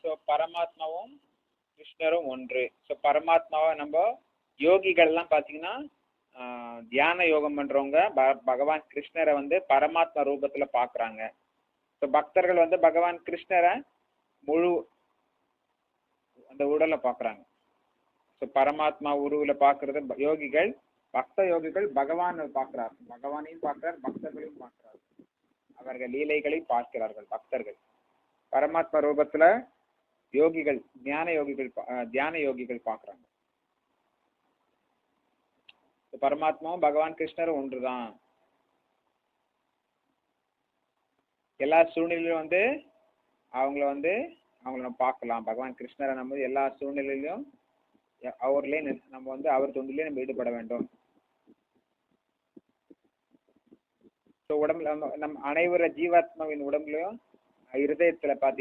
So பரமாத்மாவும் கிருஷ்ணரும் ஒன்று. ஸோ பரமாத்மாவை நம்ம யோகிகள்லாம் பார்த்தீங்கன்னா தியான யோகம் பண்றவங்க பகவான் கிருஷ்ணரை வந்து பரமாத்மா ரூபத்துல பாக்குறாங்க. ஸோ பக்தர்கள் வந்து பகவான் கிருஷ்ணரை முழு அந்த உடலை பாக்குறாங்க. ஸோ பரமாத்மா உருவுல பாக்குறது யோகிகள், பக்த யோகிகள் பகவான் பார்க்கிறார், பகவானையும் பார்க்கிறார், பக்தர்களையும் பார்க்கிறார், அவர்கள் லீலைகளை பார்க்கிறார்கள். பக்தர்கள் பரமாத்மா ரூபத்துல யோகிகள் தியான யோகிகள் பார்க்கிறாங்க. பரமாத்மாவும் பகவான் கிருஷ்ணரும் ஒன்றுதான். எல்லா சூழ்நிலையிலும் வந்து அவங்கள நம்ம பார்க்கலாம். பகவான் கிருஷ்ணரை நம்ம எல்லா சூழ்நிலையிலும் அவர்லயே நம்ம வந்து அவர் தொண்டிலே நம்ம ஈடுபட வேண்டும். உடம்புல நம்ம அனைவர ஜீவாத்மாவின் உடம்புலயும் இருதயத்துல பாத்தீங்கன்னா